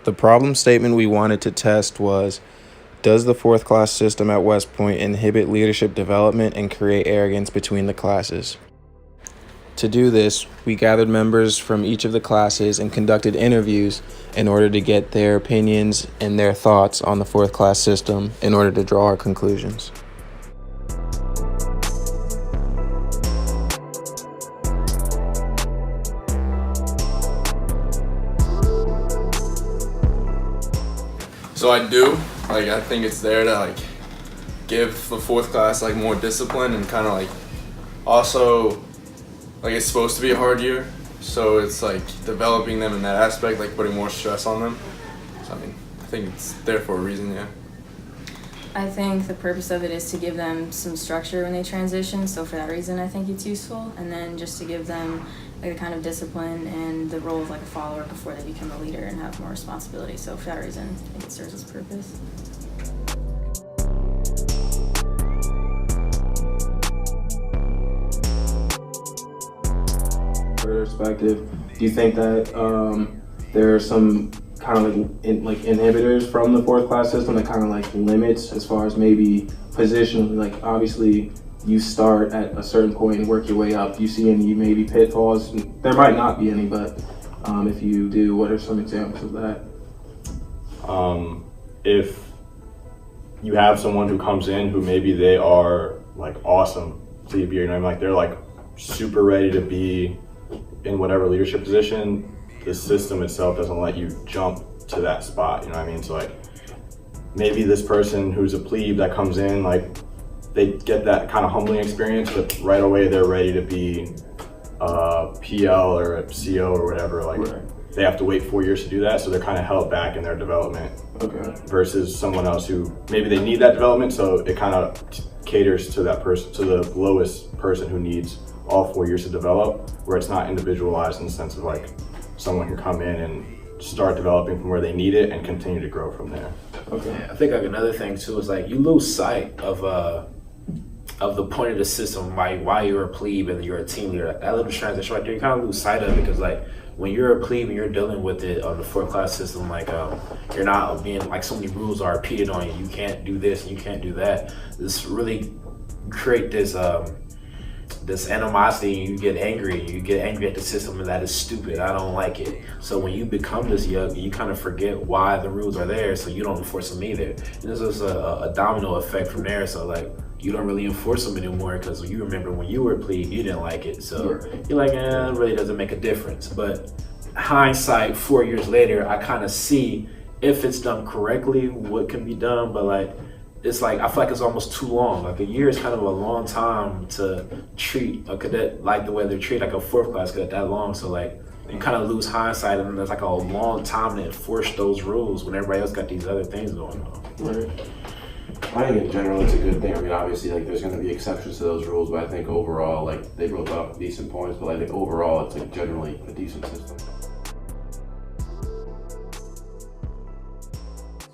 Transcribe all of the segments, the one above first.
The problem statement we wanted to test was, does the fourth class system at West Point inhibit leadership development and create arrogance between the classes? To do this, we gathered members from each of the classes and conducted interviews in order to get their opinions and their thoughts on the fourth class system in order to draw our conclusions. So I think it's there to give the fourth class more discipline and kind of also it's supposed to be a hard year, so it's developing them in that aspect, putting more stress on them. So I think it's there for a reason, yeah. I think the purpose of it is to give them some structure when they transition, so for that reason I think it's useful, and then just to give them the kind of discipline and the role of a follower before they become a leader and have more responsibility. So for that reason, I think it serves its purpose. Perspective, do you think that there are some kind of inhibitors from the fourth class system that kind of limits as far as maybe position? Obviously you start at a certain point and work your way up. Do you see any maybe pitfalls? There might not be any, but if you do, what are some examples of that? If you have someone who comes in who maybe they are awesome plebe year, they're super ready to be in whatever leadership position, the system itself doesn't let you jump to that spot, So maybe this person who's a plebe that comes in, they get that kind of humbling experience, but right away they're ready to be a PL or a CO or whatever. Right. They have to wait 4 years to do that, so they're kind of held back in their development. Okay. Versus someone else who maybe they need that development, so it kind of caters to that person, to the lowest person who needs all 4 years to develop, where it's not individualized in the sense of someone can come in and start developing from where they need it and continue to grow from there. Okay. Yeah, I think another thing too is you lose sight of the point of the system, why you're a plebe and you're a team leader. That little transition right there, you kind of lose sight of it, because when you're a plebe and you're dealing with it on the fourth class system, you're not being so many rules are repeated on you. You can't do this and you can't do that. This really create this animosity, and you get angry at the system, and that is stupid. I don't like it. So when you become this young, you kind of forget why the rules are there, so you don't enforce them either. And this is a domino effect from there. So you don't really enforce them anymore, because you remember when you were a plebe, you didn't like it. So you're it really doesn't make a difference. But hindsight, 4 years later, I kind of see if it's done correctly, what can be done. But it's I feel it's almost too long. A year is kind of a long time to treat a cadet the way they're treated, a fourth class cadet that long. So you kind of lose hindsight, and there's a long time to enforce those rules when everybody else got these other things going on. Right. I think in general it's a good thing. Obviously there's going to be exceptions to those rules, but I think overall they both have decent points. But I think overall it's generally a decent system.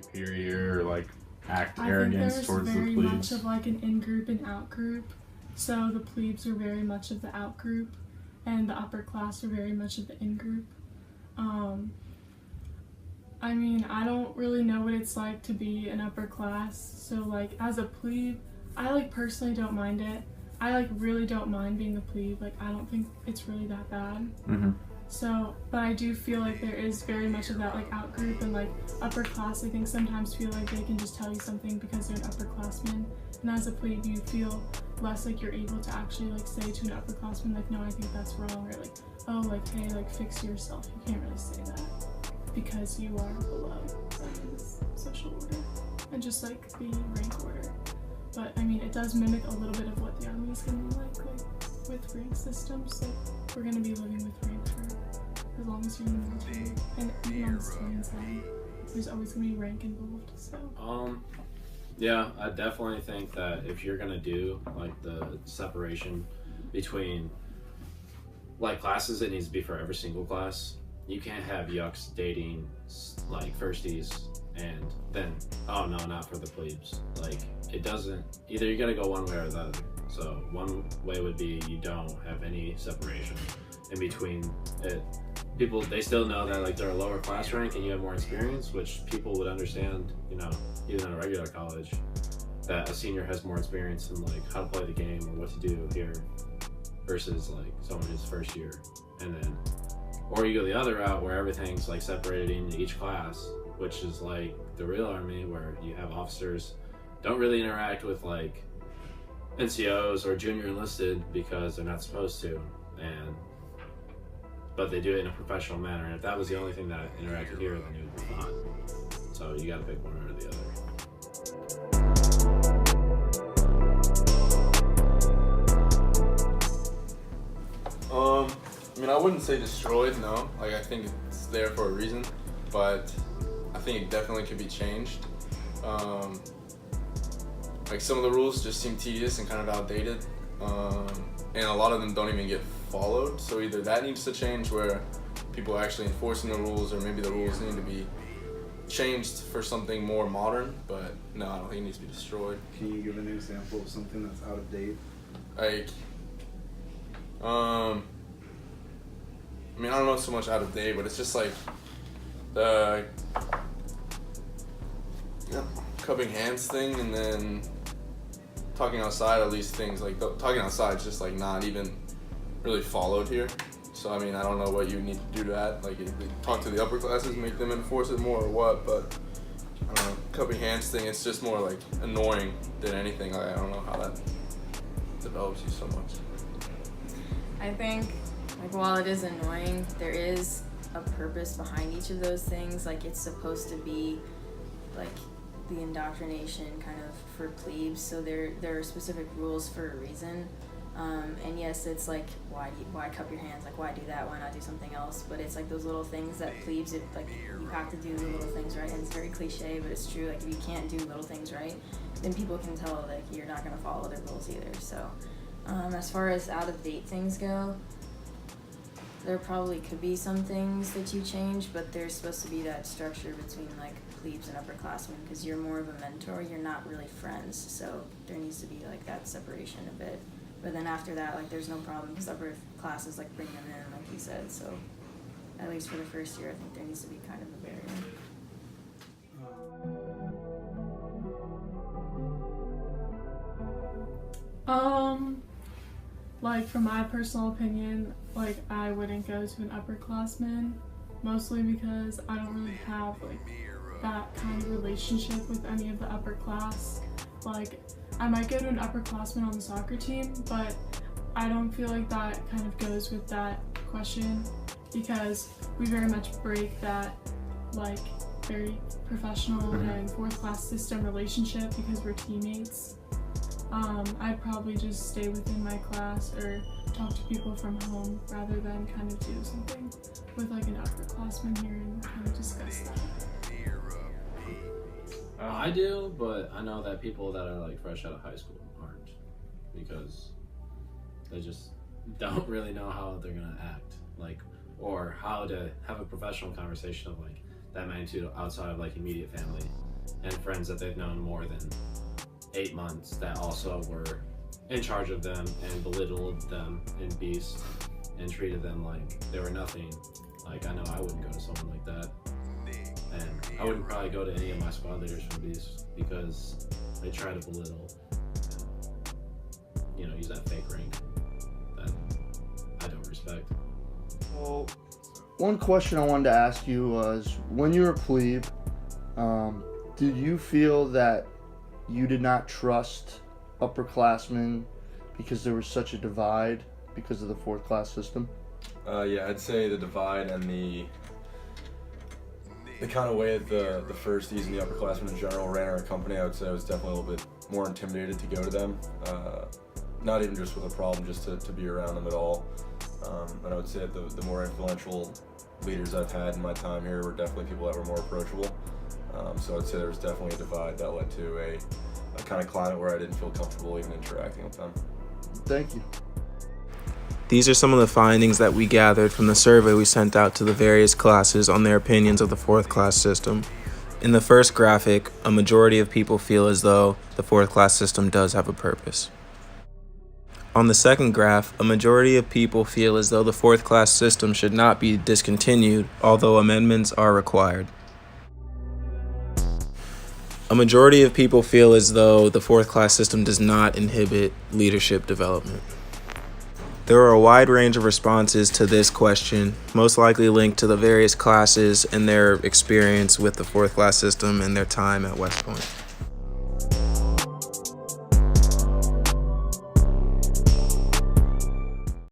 Superior act I arrogance think towards there's the very plebes. much of an in-group and out-group. So the plebes are very much of the out-group, and the upper class are very much of the in-group. I don't really know what it's like to be an upper class. So as a plebe, I personally don't mind it. I really don't mind being a plebe. I don't think it's really that bad. Mm-hmm. So, but I do feel there is very much of that out group, and upper class, I think sometimes feel they can just tell you something because they're an upperclassman. And as a plebe, you feel less you're able to actually say to an upperclassman no, I think that's wrong, or oh hey, fix yourself. You can't really say that because you are below this social order and just the rank order. But it does mimic a little bit of what the army is going to be with rank systems. We're going to be living with rank for as long as you're in the military, and even on the civilian side, there's always going to be rank involved. So yeah, I definitely think that if you're going to do the separation between classes, it needs to be for every single class. You can't have yucks dating firsties and then, oh no, not for the plebes. It doesn't, either you gotta go one way or the other. So one way would be you don't have any separation in between it, people, they still know that like they're a lower class rank and you have more experience, which people would understand, you know, even in a regular college, that a senior has more experience in like how to play the game or what to do here versus like someone who's first year. And then, or you go the other route where everything's like separated into each class, which is like the real army, where you have officers don't really interact with like NCOs or junior enlisted because they're not supposed to, but they do it in a professional manner. And if that was the only thing that interacted here, then it would be fine. So you gotta pick one or the other. I mean, I wouldn't say destroyed, no. Like, I think it's there for a reason, but I think it definitely could be changed. Like, some of the rules just seem tedious and kind of outdated, and a lot of them don't even get followed. So either that needs to change, where people are actually enforcing the rules, or maybe the rules need to be changed for something more modern. But no, I don't think it needs to be destroyed. Can you give an example of something that's out of date? Like, I mean, I don't know so much out of date, but it's just like the cupping hands thing, and then talking outside, at least things like talking outside is just like not even really followed here. So I mean, I don't know what you need to do to that. Like, talk to the upper classes, make them enforce it more or what, but I don't know, cupping hands thing, it's just more like annoying than anything. I don't know how that develops you so much. I think, like, while it is annoying, there is a purpose behind each of those things. Like, it's supposed to be like the indoctrination kind of for plebes, so there are specific rules for a reason. And yes, it's like, why cup your hands? Like, why do that? Why not do something else? But it's like those little things that plebes, like, you have to do the little things right. And it's very cliche, but it's true. Like, if you can't do little things right, then people can tell that you're not going to follow their rules either. So as far as out of date things go, there probably could be some things that you change, but there's supposed to be that structure between like plebes and upperclassmen, because you're more of a mentor, you're not really friends, so there needs to be like that separation a bit. But then after that, like, there's no problem, because upper classes like bring them in, like you said, so at least for the first year, I think there needs to be kind of a barrier. Like, from my personal opinion, like, I wouldn't go to an upperclassman, mostly because I don't really have like that kind of relationship with any of the upper class. Like, I might go to an upperclassman on the soccer team, but I don't feel like that kind of goes with that question, because we very much break that like very professional and fourth class system relationship because we're teammates. I'd probably just stay within my class or talk to people from home rather than kind of do something with like an upperclassman here and kind of discuss that. I do, but I know that people that are like fresh out of high school aren't, because they just don't really know how they're gonna act, like, or how to have a professional conversation of like that magnitude outside of like immediate family and friends that they've known more than 8 months that also were in charge of them and belittled them in beast and treated them like they were nothing. Like, I know I wouldn't go to someone like that, and I wouldn't probably go to any of my squad leaders from beast because they try to belittle and, you know, use that fake rank that I don't respect. Well, one question I wanted to ask you was, when you were a plebe, did you feel that you did not trust upperclassmen because there was such a divide because of the fourth class system? Yeah, I'd say the divide and the kind of way that the firsties and the upperclassmen in general ran our company, I would say I was definitely a little bit more intimidated to go to them. Not even just with a problem, just to be around them at all. And I would say that the more influential leaders I've had in my time here were definitely people that were more approachable. So I'd say there was definitely a divide that led to a kind of climate where I didn't feel comfortable even interacting with them. Thank you. These are some of the findings that we gathered from the survey we sent out to the various classes on their opinions of the fourth class system. In the first graphic, a majority of people feel as though the fourth class system does have a purpose. On the second graph, a majority of people feel as though the fourth class system should not be discontinued, although amendments are required. A majority of people feel as though the fourth class system does not inhibit leadership development. There are a wide range of responses to this question, most likely linked to the various classes and their experience with the fourth class system and their time at West Point.